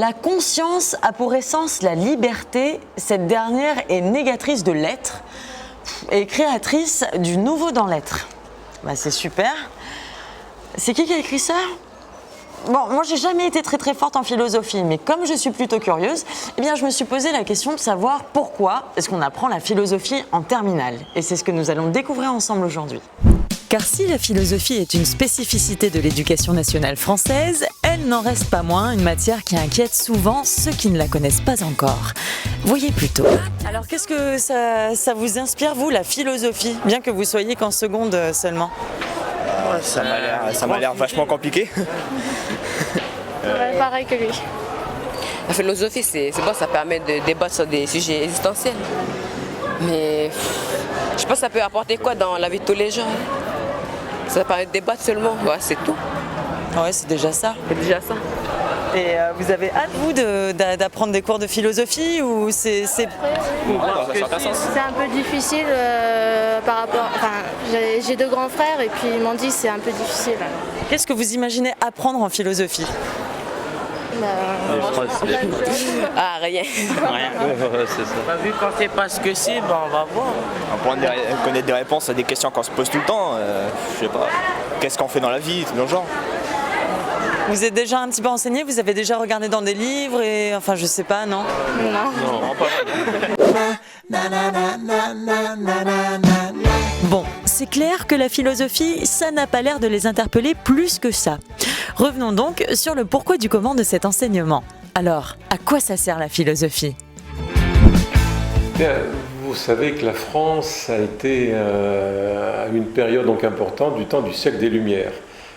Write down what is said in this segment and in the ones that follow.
La conscience a pour essence la liberté. Cette dernière est négatrice de l'être et créatrice du nouveau dans l'être. Bah, c'est super. C'est qui a écrit ça ? Bon, moi j'ai jamais été très forte en philosophie, mais comme je suis plutôt curieuse, eh bien je me suis posé la question de savoir pourquoi est-ce qu'on apprend la philosophie en terminale. Et c'est ce que nous allons découvrir ensemble aujourd'hui. Car si la philosophie est une spécificité de l'éducation nationale française, elle n'en reste pas moins une matière qui inquiète souvent ceux qui ne la connaissent pas encore. Voyez plutôt. Alors qu'est-ce que ça vous inspire, vous, la philosophie, bien que vous soyez qu'en seconde seulement ? Ça m'a l'air vachement compliqué. Pareil que lui. La philosophie, c'est bon, ça permet de débattre sur des sujets existentiels. Mais je sais pas, ça peut apporter quoi dans la vie de tous les jours. Ça permet de débattre seulement, ouais, c'est tout. Ouais, c'est déjà ça. C'est déjà ça. Et vous avez hâte, vous, d'apprendre des cours de philosophie ou c'est... C'est un peu difficile par rapport... Enfin, j'ai deux grands frères et puis ils m'ont dit que c'est un peu difficile. Qu'est-ce que vous imaginez apprendre en philosophie ? Ah, rien. C'est ça. Vu qu'on ne sait pas ce que c'est, on va voir. Apprendre à connaître des réponses à des questions qu'on se pose tout le temps. Je sais pas. Qu'est-ce qu'on fait dans la vie, dans le genre. Vous êtes déjà un petit peu enseigné, vous avez déjà regardé dans des livres et... Enfin, je sais pas, non ? Non. Bon, c'est clair que la philosophie, ça n'a pas l'air de les interpeller plus que ça. Revenons donc sur le pourquoi du comment de cet enseignement. Alors, à quoi ça sert la philosophie ? Bien, vous savez que la France a été à une période donc importante du temps du siècle des Lumières.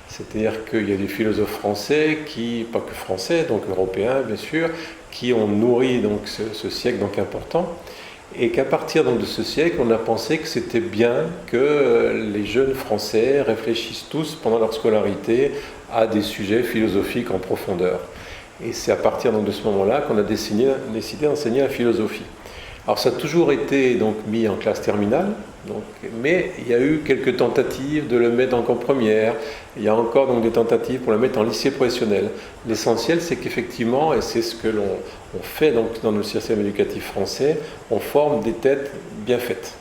C'est-à-dire qu'il y a des philosophes français qui, pas que français, donc européens bien sûr, qui ont nourri donc ce siècle donc important. Et qu'à partir donc de ce siècle, on a pensé que c'était bien que les jeunes Français réfléchissent tous pendant leur scolarité à des sujets philosophiques en profondeur. Et c'est à partir donc de ce moment-là qu'on a décidé d'enseigner la philosophie. Alors ça a toujours été donc mis en classe terminale, mais il y a eu quelques tentatives de le mettre en première. Il y a encore donc des tentatives pour le mettre en lycée professionnel. L'essentiel, c'est qu'effectivement, et c'est ce que l'on fait donc dans le système éducatif français, on forme des têtes bien faites.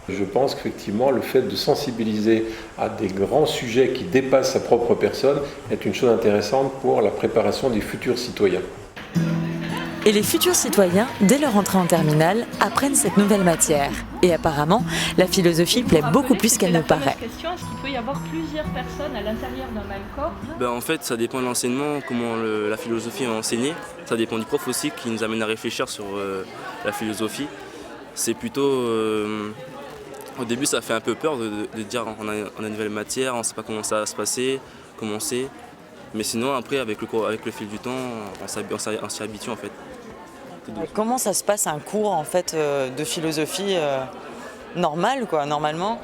Je pense qu'effectivement, le fait de sensibiliser à des grands sujets qui dépassent sa propre personne est une chose intéressante pour la préparation des futurs citoyens. Et les futurs citoyens, dès leur entrée en terminale, apprennent cette nouvelle matière. Et apparemment, la philosophie plaît beaucoup plus qu'elle ne paraît. Est-ce qu'il peut y avoir plusieurs personnes à l'intérieur d'un même corps ? En fait, ça dépend de l'enseignement, comment la philosophie est enseignée. Ça dépend du prof aussi qui nous amène à réfléchir sur la philosophie. C'est plutôt... au début, ça fait un peu peur de dire on a une nouvelle matière, on ne sait pas comment ça va se passer, comment c'est. Mais sinon, après, avec le fil du temps, on s'y habitue en fait. Comment ça se passe un cours en fait de philosophie normal quoi, normalement ?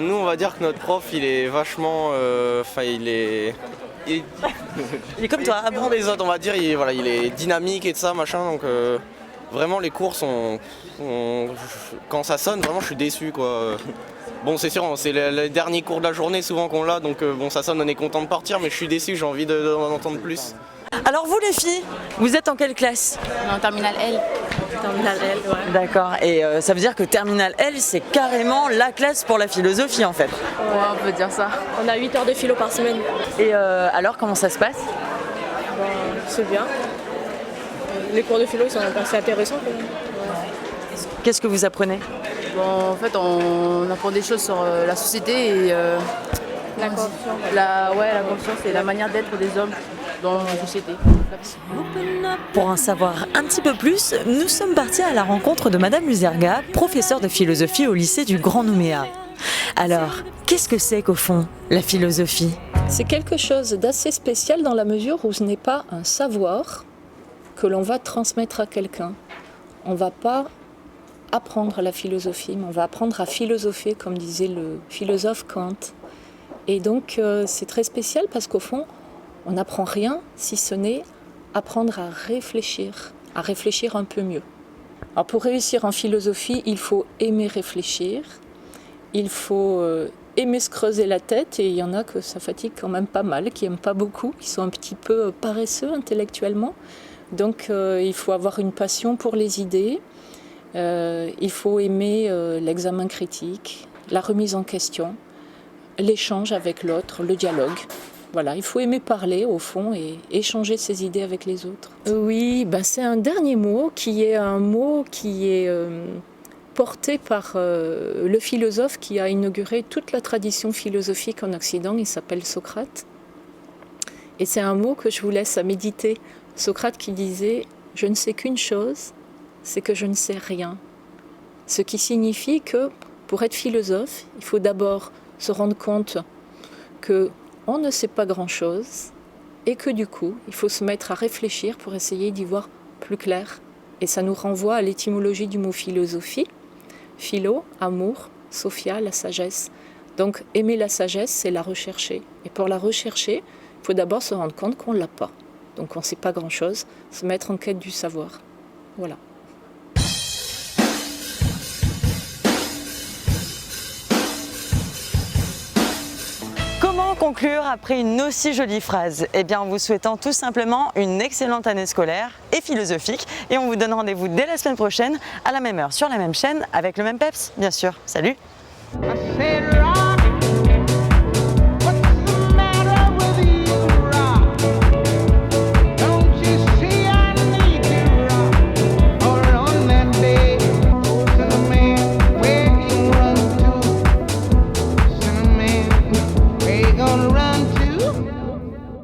Nous on va dire que notre prof il est vachement, il est comme toi, ah bon ? les autres on va dire, il est dynamique et de ça machin donc vraiment les cours sont, quand ça sonne vraiment je suis déçu quoi. Bon c'est sûr, c'est les derniers cours de la journée souvent qu'on l'a donc ça sonne, on est content de partir mais je suis déçu, j'ai envie d'en entendre plus. Alors vous les filles, vous êtes en quelle classe ? En terminale L. Terminale L, ouais. D'accord, et ça veut dire que terminale L, c'est carrément la classe pour la philosophie en fait. Ouais, on peut dire ça. On a 8 heures de philo par semaine. Et alors comment ça se passe ? C'est bien. Les cours de philo sont assez intéressants quand même. Qu'est-ce que vous apprenez ? En fait, on apprend des choses sur la société et La conscience. la conscience et la manière d'être des hommes dans la société. Pour en savoir un petit peu plus, nous sommes partis à la rencontre de Madame Luzerga, professeure de philosophie au lycée du Grand Nouméa. Alors, qu'est-ce que c'est qu'au fond, la philosophie ? C'est quelque chose d'assez spécial dans la mesure où ce n'est pas un savoir que l'on va transmettre à quelqu'un. On ne va pas apprendre la philosophie, mais on va apprendre à philosopher, comme disait le philosophe Kant. Et donc, c'est très spécial parce qu'au fond, on n'apprend rien si ce n'est apprendre à réfléchir un peu mieux. Alors pour réussir en philosophie, il faut aimer réfléchir, il faut aimer se creuser la tête, et il y en a que ça fatigue quand même pas mal, qui n'aiment pas beaucoup, qui sont un petit peu paresseux intellectuellement. Donc il faut avoir une passion pour les idées, il faut aimer l'examen critique, la remise en question, l'échange avec l'autre, le dialogue. Voilà, il faut aimer parler au fond et échanger ses idées avec les autres. Oui, c'est un dernier mot qui est porté par le philosophe qui a inauguré toute la tradition philosophique en Occident. Il s'appelle Socrate. Et c'est un mot que je vous laisse à méditer. Socrate qui disait « Je ne sais qu'une chose, c'est que je ne sais rien ». Ce qui signifie que pour être philosophe, il faut d'abord se rendre compte qu'on ne sait pas grand-chose et que du coup, il faut se mettre à réfléchir pour essayer d'y voir plus clair. Et ça nous renvoie à l'étymologie du mot philosophie. Philo, amour, sophia, la sagesse. Donc aimer la sagesse, c'est la rechercher. Et pour la rechercher, il faut d'abord se rendre compte qu'on ne l'a pas. Donc on ne sait pas grand-chose, se mettre en quête du savoir. Voilà. Comment conclure après une aussi jolie phrase? Eh bien, en vous souhaitant tout simplement une excellente année scolaire et philosophique. Et on vous donne rendez-vous dès la semaine prochaine, à la même heure, sur la même chaîne, avec le même peps, bien sûr. Salut!